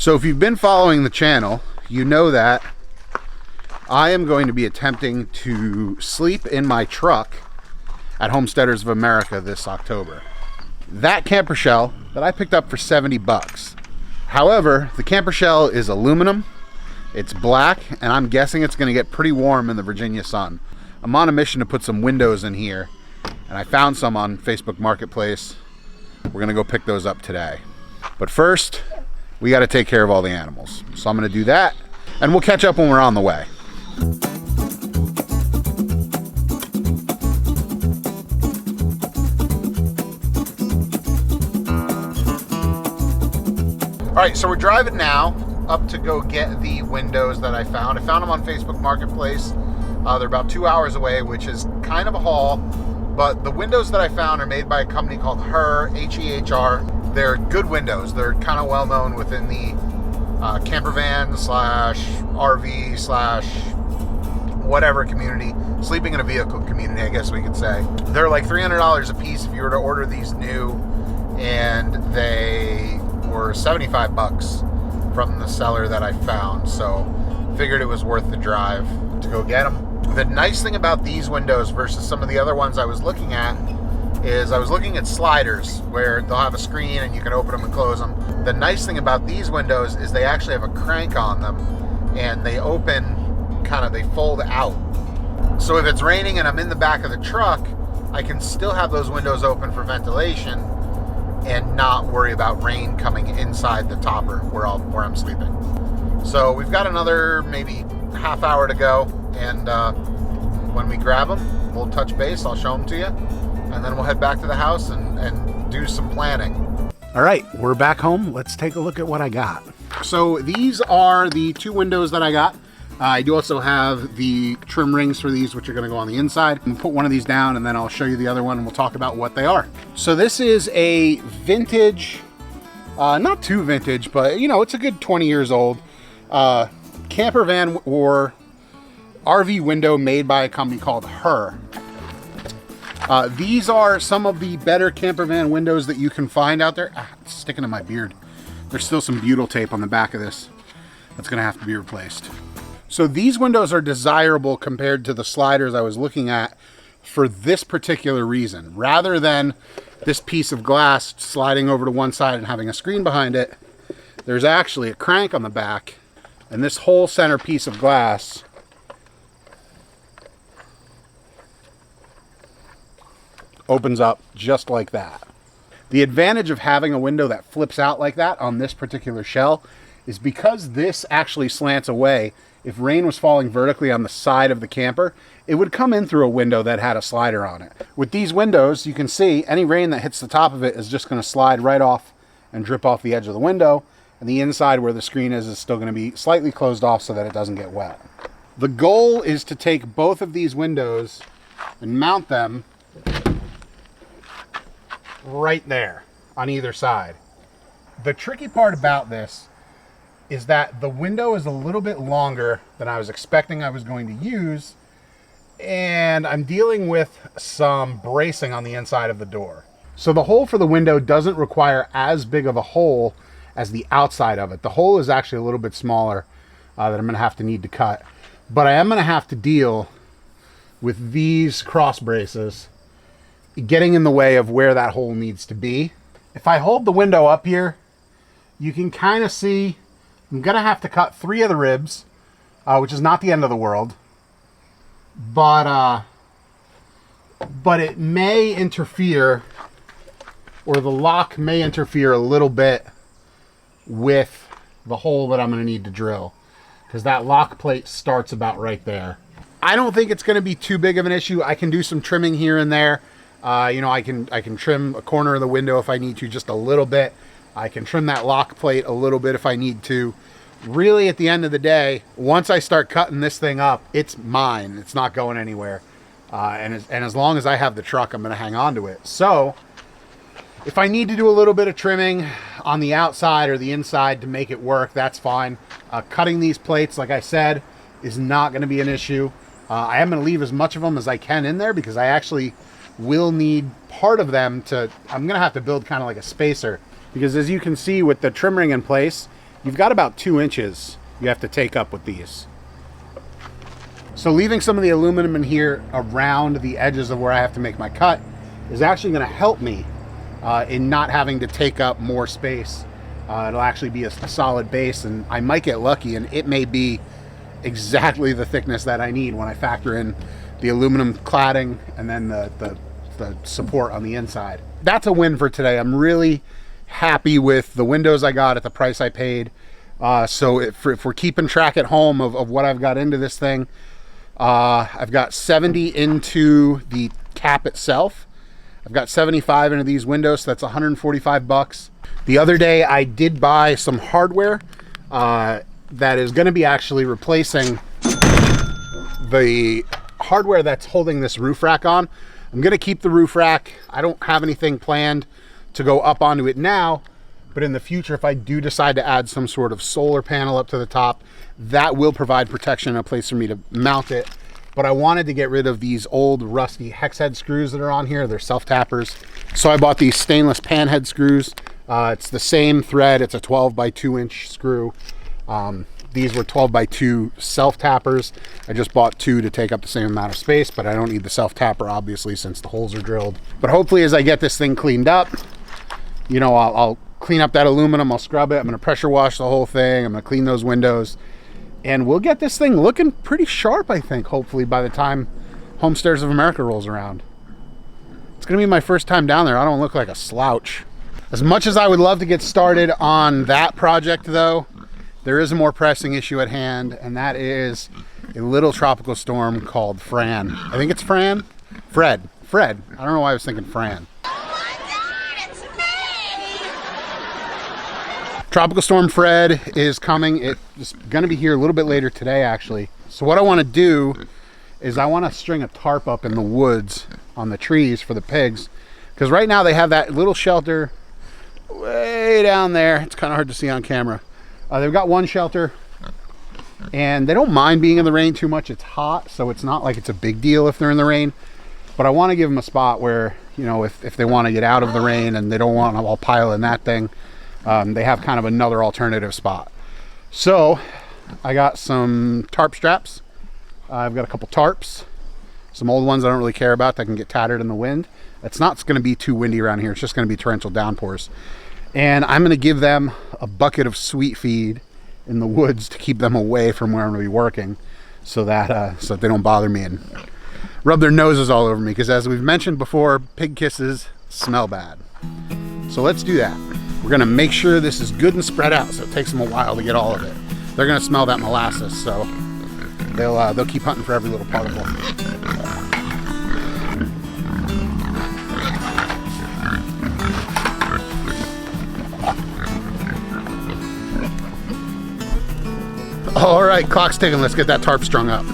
So if you've been following the channel, you know that I am going to be attempting to sleep in my truck at Homesteaders of America this October. That camper shell that I picked up for 70 bucks. However, the camper shell is aluminum, it's black, and I'm guessing it's gonna get pretty warm in the Virginia sun. I'm on a mission to put some windows in here, and I found some on Facebook Marketplace. We're gonna go pick those up today. But first, we gotta take care of all the animals. So I'm gonna do that, and we'll catch up when we're on the way. All right, so we're driving now up to go get the windows that I found. I found them on Facebook Marketplace. They're about 2 hours away, which is kind of a haul, but the windows that I found are made by a company called H-E-H-R. They're good windows. They're kind of well known within the camper van slash RV slash whatever community, sleeping in a vehicle community, I guess we could say. They're like $300 a piece if you were to order these new, and they were 75 bucks from the seller that I found, so figured it was worth the drive to go get them. The nice thing about these windows versus some of the other ones I was looking at is I was looking at sliders where they'll have a screen and you can open them and close them. The nice thing about these windows is they actually have a crank on them, and they open, they fold out. So if it's raining and I'm in the back of the truck, I can still have those windows open for ventilation and not worry about rain coming inside the topper where I'm sleeping. So we've got another maybe half hour to go, and when we grab them, we'll touch base, I'll show them to you, and then we'll head back to the house and do some planning. All right, we're back home. Let's take a look at what I got. So these are the two windows that I got. I do also have the trim rings for these, which are gonna go on the inside. I'm gonna put one of these down and then I'll show you the other one and we'll talk about what they are. So this is a vintage, not too vintage, but it's a good 20 years old, camper van or RV window made by a company called Her. These are some of the better camper van windows that you can find out there. It's sticking to my beard. There's still some butyl tape on the back of this that's gonna have to be replaced. So these windows are desirable compared to the sliders I was looking at for this particular reason. Rather than this piece of glass sliding over to one side and having a screen behind it, there's actually a crank on the back, and this whole center piece of glass opens up just like that. The advantage of having a window that flips out like that on this particular shell is because this actually slants away. If rain was falling vertically on the side of the camper, it would come in through a window that had a slider on it. With these windows, you can see any rain that hits the top of it is just going to slide right off and drip off the edge of the window, and the inside where the screen is still going to be slightly closed off so that it doesn't get wet. The goal is to take both of these windows and mount them right there on either side. The tricky part about this is that the window is a little bit longer than I was expecting I was going to use, and I'm dealing with some bracing on the inside of the door. So the hole for the window doesn't require as big of a hole as the outside of it. The hole is actually a little bit smaller that I'm gonna need to cut, but I am gonna have to deal with these cross braces getting in the way of where that hole needs to be. If I hold the window up here, you can kind of see I'm gonna have to cut 3 of the ribs, which is not the end of the world, but it may interfere, or the lock may interfere a little bit with the hole that I'm gonna need to drill, because that lock plate starts about right there. I don't think it's gonna be too big of an issue. I can do some trimming here and there. I can trim a corner of the window if I need to, just a little bit. I can trim that lock plate a little bit if I need to. Really, at the end of the day, once I start cutting this thing up, it's mine. It's not going anywhere. And as long as I have the truck, I'm going to hang on to it. So if I need to do a little bit of trimming on the outside or the inside to make it work, that's fine. Cutting these plates, like I said, is not going to be an issue. I am going to leave as much of them as I can in there because I actually will need part of them to, I'm going to have to build kind of like a spacer, because as you can see with the trim ring in place, you've got about 2 inches you have to take up with these. So leaving some of the aluminum in here around the edges of where I have to make my cut is actually going to help me in not having to take up more space. It'll actually be a solid base, and I might get lucky and it may be exactly the thickness that I need when I factor in the aluminum cladding and then the support on the inside. That's a win for today. I'm really happy with the windows I got at the price I paid. So if we're keeping track at home of what I've got into this thing, I've got 70 into the cap itself. I've got 75 into these windows, so that's 145 bucks. The other day I did buy some hardware that is going to be actually replacing the hardware that's holding this roof rack on. I'm going to keep the roof rack. I don't have anything planned to go up onto it now, but in the future, if I do decide to add some sort of solar panel up to the top, that will provide protection and a place for me to mount it. But I wanted to get rid of these old rusty hex head screws that are on here. They're self-tappers. So I bought these stainless pan head screws. It's the same thread. It's a 12 by 2 inch screw. These were 12 by 2 self-tappers. I just bought 2 to take up the same amount of space, but I don't need the self-tapper, obviously, since the holes are drilled. But hopefully as I get this thing cleaned up, you know, I'll clean up that aluminum, I'll scrub it, I'm gonna pressure wash the whole thing, I'm gonna clean those windows, and we'll get this thing looking pretty sharp, I think, hopefully by the time Homesteaders of America rolls around. It's gonna be my first time down there. I don't look like a slouch. As much as I would love to get started on that project though, there is a more pressing issue at hand, and that is a little tropical storm called Fran. I think it's Fran? Fred. I don't know why I was thinking Fran. Tropical Storm Fred is coming. It's going to be here a little bit later today, actually. So what I want to do is I want to string a tarp up in the woods on the trees for the pigs. Because right now they have that little shelter way down there. It's kind of hard to see on camera. They've got one shelter, and they don't mind being in the rain too much. It's hot, so it's not like it's a big deal if they're in the rain. But I want to give them a spot where, you know, if they want to get out of the rain and they don't want to all pile in that thing, they have kind of another alternative spot. So I got some tarp straps. I've got a couple tarps, some old ones I don't really care about that can get tattered in the wind. It's not going to be too windy around here. It's just going to be torrential downpours. And I'm going to give them a bucket of sweet feed in the woods to keep them away from where I'm going to be working, so that they don't bother me and rub their noses all over me, because as we've mentioned before, pig kisses smell bad. So let's do that. We're gonna make sure this is good and spread out, so it takes them a while to get all of it. They're gonna smell that molasses, so they'll keep hunting for every little particle. All right, clock's ticking. Let's get that tarp strung up.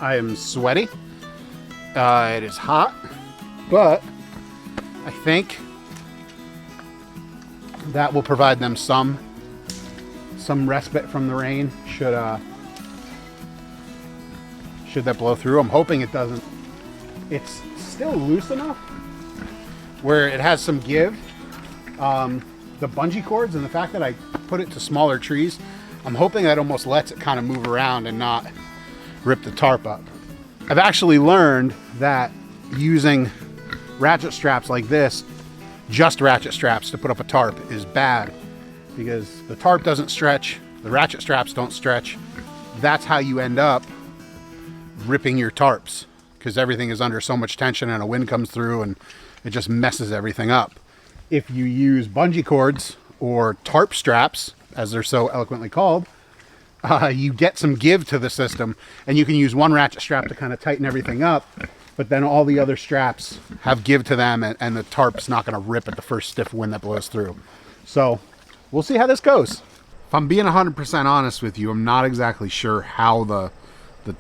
I am sweaty. It is hot, but I think that will provide them some respite from the rain should that blow through. I'm hoping it doesn't. It's still loose enough where it has some give, the bungee cords and the fact that I put it to smaller trees, I'm hoping that almost lets it kind of move around and not rip the tarp up. I've actually learned that using ratchet straps like this, just ratchet straps to put up a tarp, is bad because the tarp doesn't stretch, the ratchet straps don't stretch. That's how you end up ripping your tarps, because everything is under so much tension and a wind comes through and it just messes everything up. If you use bungee cords or tarp straps, as they're so eloquently called, you get some give to the system, and you can use one ratchet strap to kind of tighten everything up, but then all the other straps have give to them, and the tarp's not going to rip at the first stiff wind that blows through. So we'll see how this goes. If I'm being 100% honest with you, I'm not exactly sure how the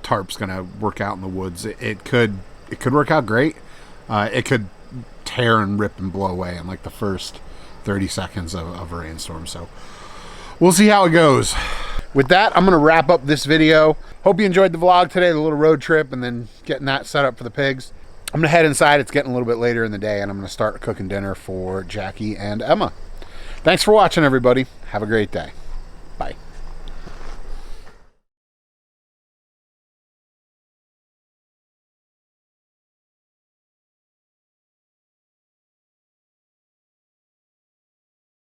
tarp's going to work out in the woods. It could work out great. It could tear and rip and blow away in like the first 30 seconds of a rainstorm. So we'll see how it goes. With that, I'm going to wrap up this video. Hope you enjoyed the vlog today, the little road trip, and then getting that set up for the pigs. I'm going to head inside. It's getting a little bit later in the day, and I'm going to start cooking dinner for Jackie and Emma. Thanks for watching, everybody. Have a great day.